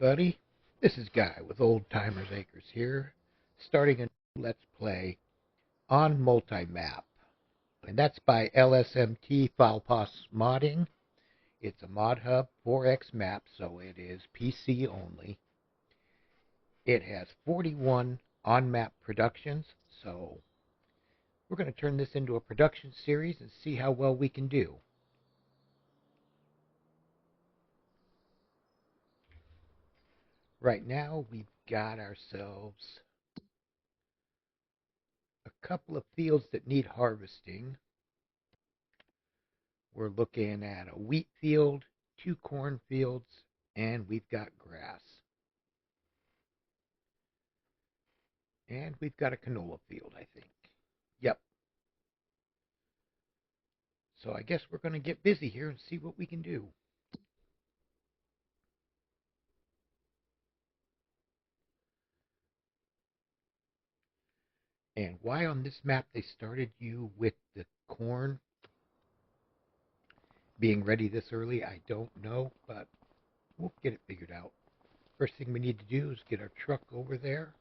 everybody. This is Guy with Old Timers Acres here, starting a new Let's Play on MultiMap. And that's by LSMT FalPos modding. It's a mod hub 4X map, so it is PC only. It has 41 on-map productions, so we're going to turn this into a production series and see how well we can do. Right now, we've got ourselves a couple of fields that need harvesting. We're looking at a wheat field, 2 corn fields, and we've got grass. And we've got a canola field, I think. Yep. So I guess we're going to get busy here and see what we can do. And why on this map they started you with the corn being ready this early, I don't know, but we'll get it figured out. First thing we need to do is get our truck over there.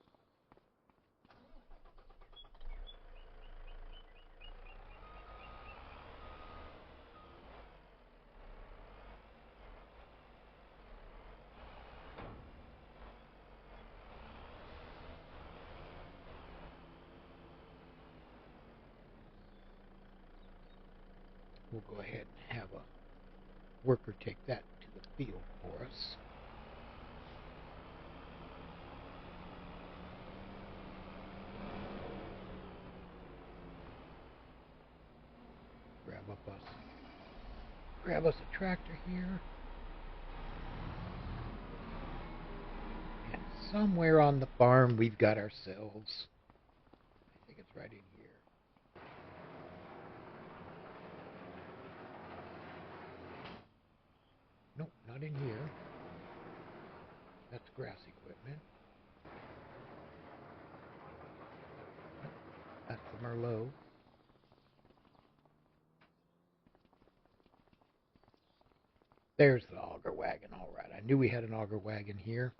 We'll go ahead and have a worker take that to the field for us. Grab us a tractor here. And somewhere on the farm we've got ourselves, I think it's right in here. Nope, not in here. That's grass equipment. Nope, that's the Merlot. There's the auger wagon, all right. I knew we had an auger wagon here.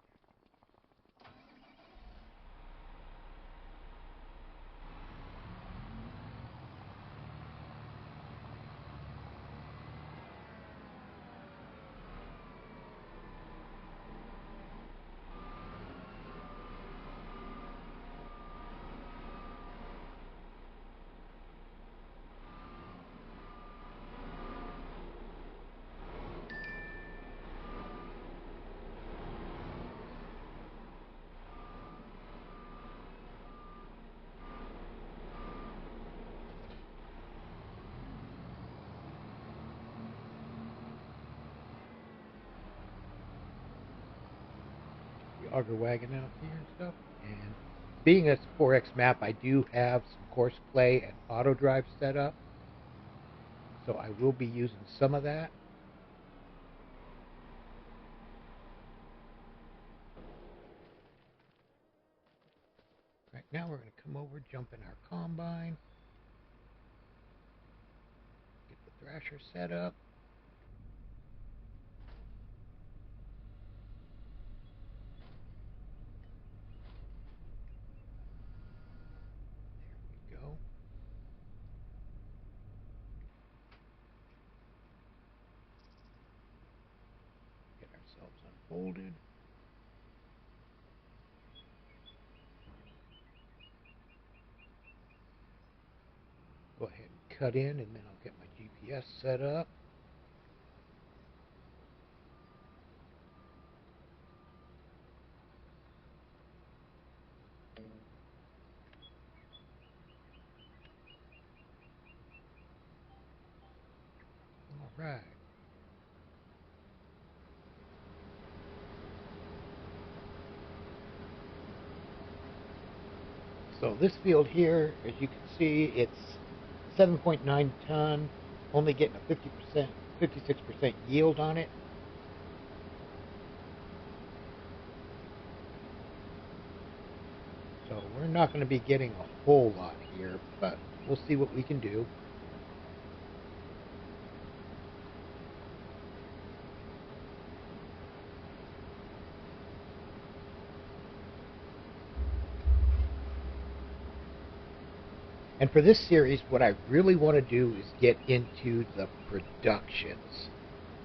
Auger wagon out here and stuff. And being a 4X map, I do have some course play and auto drive set up, so I will be using some of that. Right now we're going to come over, jump in our combine, get the thrasher set up. There we go. Get ourselves unfolded. Go ahead and cut in, and then I'll get my GPS set up. All right. So this field here, as you can see, it's 7.9 ton, only getting a 50%, 56% yield on it. So we're not going to be getting a whole lot here, but we'll see what we can do. And for this series, what I really want to do is get into the productions.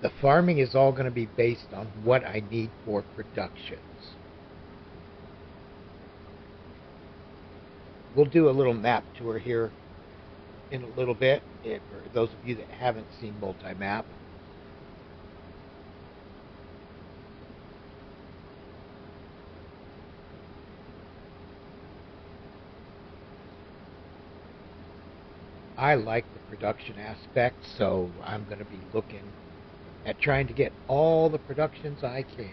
The farming is all going to be based on what I need for productions. We'll do a little map tour here in a little bit for those of you that haven't seen MultiMap. I like the production aspect, so I'm going to be looking at trying to get all the productions I can.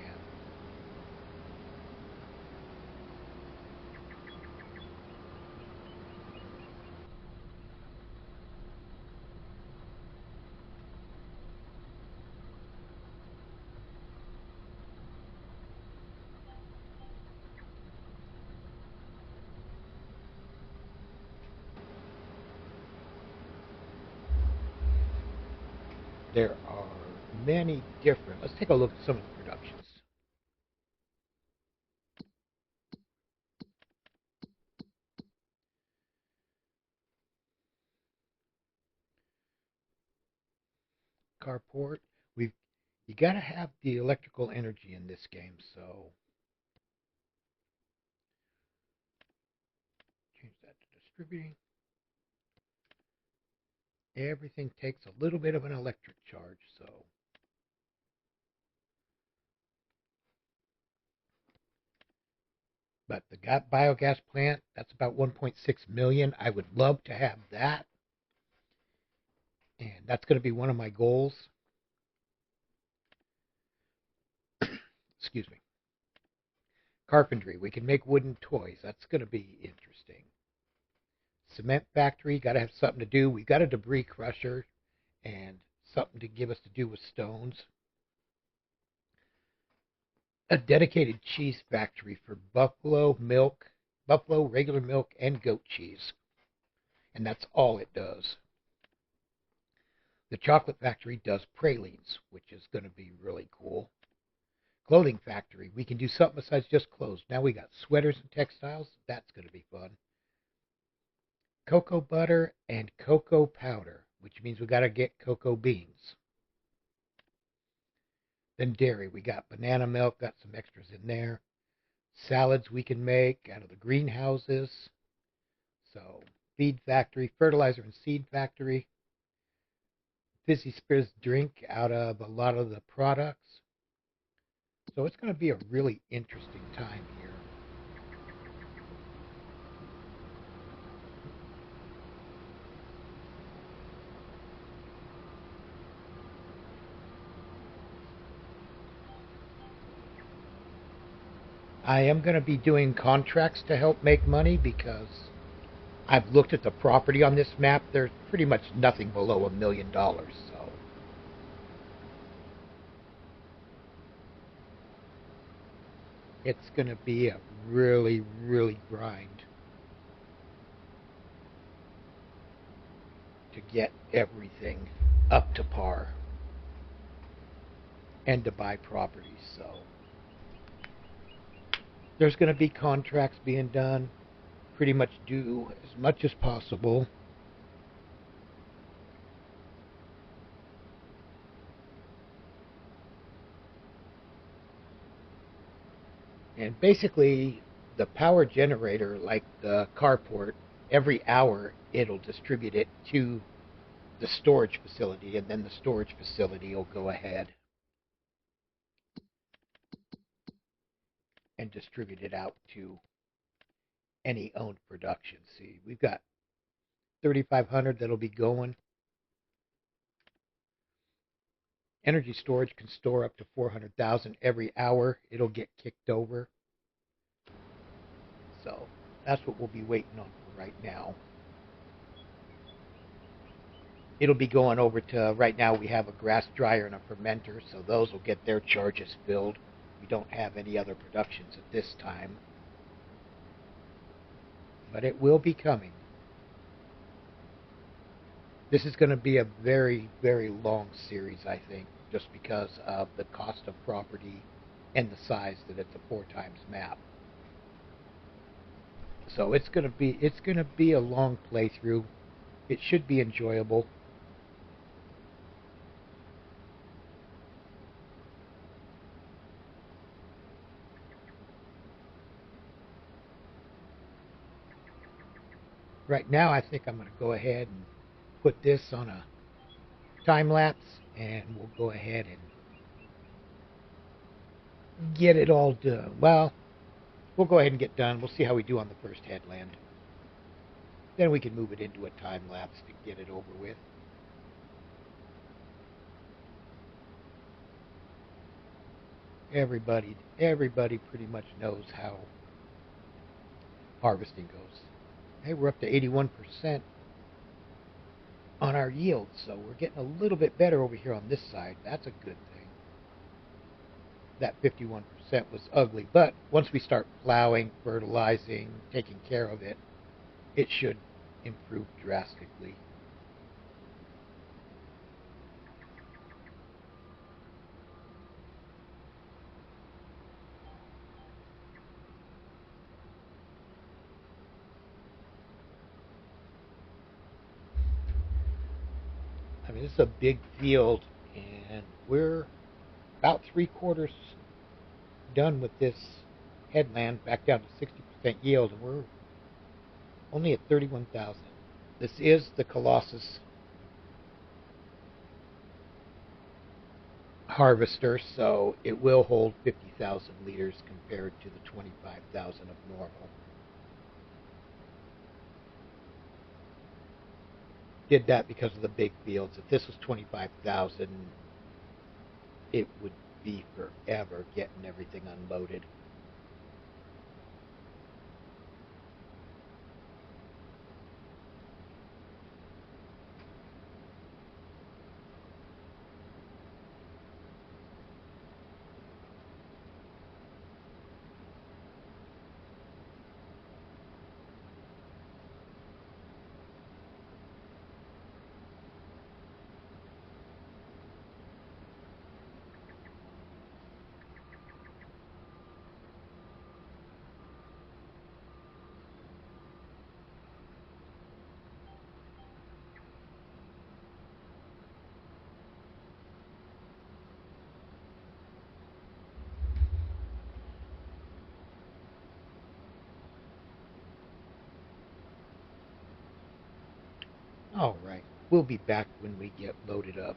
There are many different. Let's take a look at some of the productions. Carport. You got to have the electrical energy in this game, so change that to distributing. Everything takes a little bit of an electric charge, so but the biogas plant, that's about 1.6 million. I would love to have that, and that's going to be one of my goals. Excuse me. Carpentry, we can make wooden toys. That's going to be interesting. Cement factory, got to have something to do. We've got a debris crusher and something to give us to do with stones. A dedicated cheese factory for buffalo milk, buffalo regular milk, and goat cheese. And that's all it does. The chocolate factory does pralines, which is going to be really cool. Clothing factory, we can do something besides just clothes. Now we got sweaters and textiles. That's going to be fun. Cocoa butter and cocoa powder, which means we got to get cocoa beans. Then dairy, we got banana milk, got some extras in there. Salads we can make out of the greenhouses. So feed factory, fertilizer and seed factory. Fizzy Spirits drink out of a lot of the products. So it's going to be a really interesting time here. I am going to be doing contracts to help make money because I've looked at the property on this map. There's pretty much nothing below $1 million. So it's going to be a really, really grind to get everything up to par and to buy properties. So there's going to be contracts being done. Pretty much do as much as possible. And basically, the power generator, like the carport, every hour it'll distribute it to the storage facility, and then the storage facility will go ahead and distribute it out to any owned production. See, we've got 3,500 that'll be going. Energy storage can store up to 400,000 every hour. It'll get kicked over. So that's what we'll be waiting on for right now. It'll be going over to, right now we have a grass dryer and a fermenter, so those will get their charges filled. We don't have any other productions at this time. But it will be coming. This is going to be a very, very long series, I think, just because of the cost of property and the size that it's a 4x map. So it's gonna be a long playthrough. It should be enjoyable. Right now, I think I'm going to go ahead and put this on a time lapse, and we'll go ahead and get it all done. Well, we'll go ahead and get done. We'll see how we do on the first headland. Then we can move it into a time lapse to get it over with. Everybody pretty much knows how harvesting goes. Hey, we're up to 81% on our yield, so we're getting a little bit better over here on this side. That's a good thing. That 51% was ugly, but once we start plowing, fertilizing, taking care of it, it should improve drastically. I mean, this is a big field, and we're about 3/4 done with this headland, back down to 60% yield, and we're only at 31,000. This is the Colossus harvester, so it will hold 50,000 liters compared to the 25,000 of normal. Did that because of the big fields. If this was 25,000, it would be forever getting everything unloaded. All right, we'll be back when we get loaded up.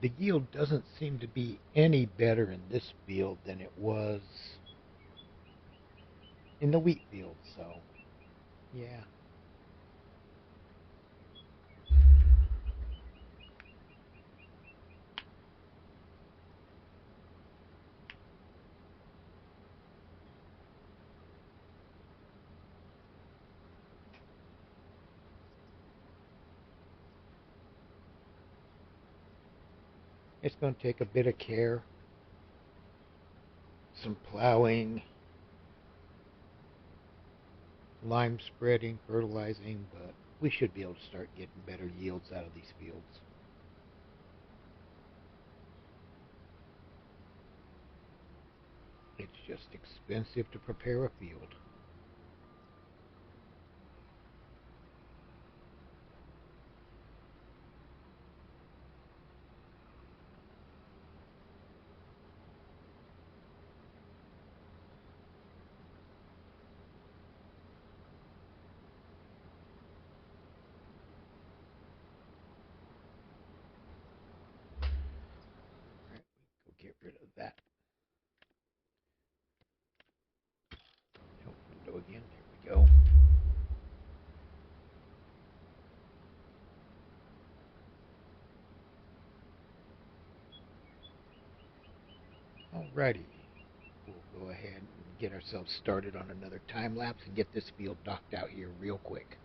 The yield doesn't seem to be any better in this field than it was in the wheat field, so yeah. It's going to take a bit of care, some plowing, lime spreading, fertilizing, but we should be able to start getting better yields out of these fields. It's just expensive to prepare a field. All right, go get rid of that. Help window again. There we go. Alrighty. We'll go ahead and get ourselves started on another time lapse and get this field knocked out here real quick.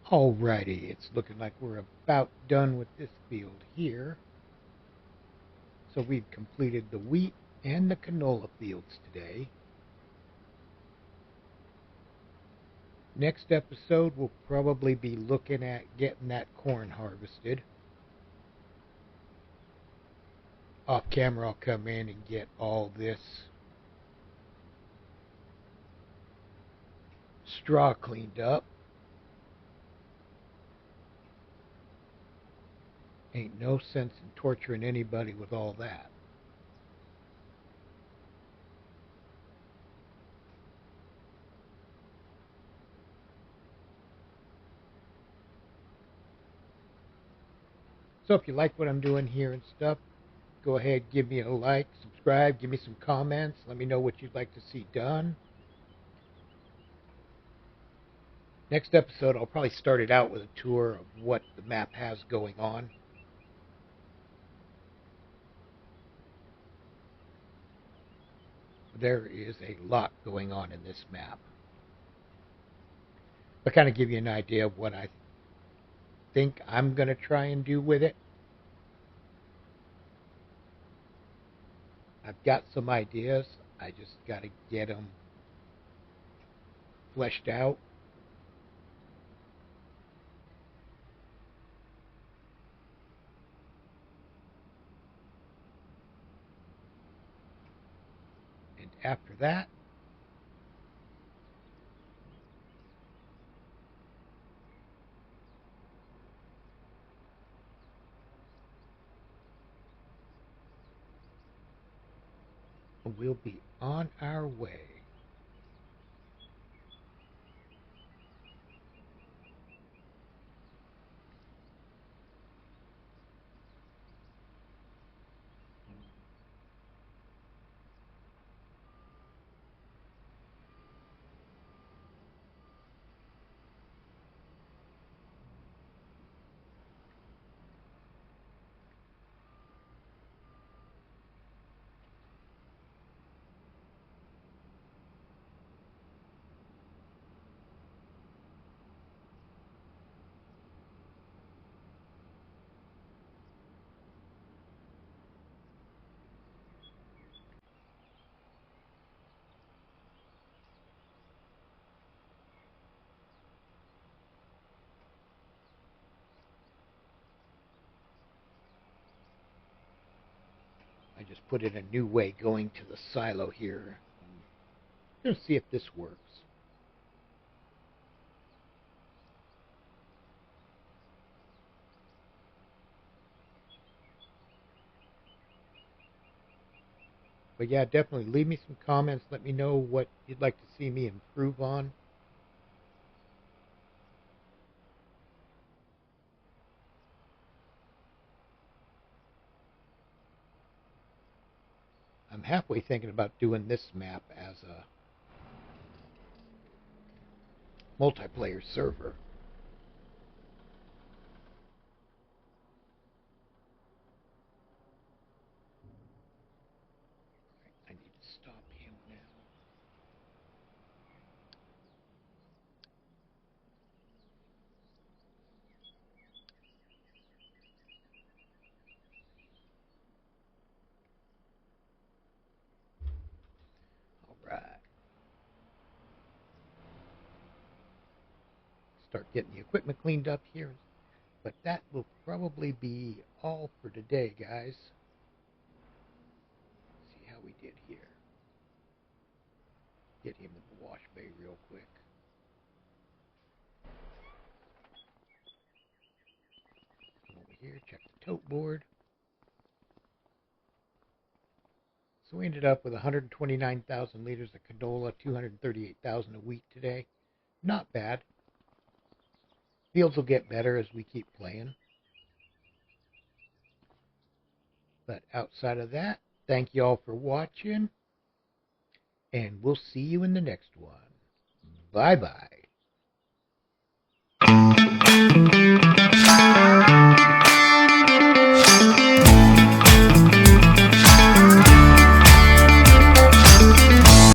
Alrighty, it's looking like we're about done with this field here. So we've completed the wheat and the canola fields today. Next episode, we'll probably be looking at getting that corn harvested. Off camera, I'll come in and get all this straw cleaned up. Ain't no sense in torturing anybody with all that. So if you like what I'm doing here and stuff, go ahead, give me a like, subscribe, give me some comments, let me know what you'd like to see done. Next episode, I'll probably start it out with a tour of what the map has going on. There is a lot going on in this map. But kind of give you an idea of what I think I'm going to try and do with it. I've got some ideas. I just got to get them fleshed out. And after that, we'll be on our way. I just put in a new way going to the silo here. I'm going to see if this works. But yeah, definitely leave me some comments. Let me know what you'd like to see me improve on. I'm halfway thinking about doing this map as a multiplayer server. I need to stop him now. All right. Start getting the equipment cleaned up here. But that will probably be all for today, guys. See how we did here. Get him in the wash bay real quick. Come over here, check the tote board. So we ended up with 129,000 liters of canola, 238,000 of wheat today. Not bad. Fields will get better as we keep playing. But outside of that, thank you all for watching. And we'll see you in the next one. Bye-bye.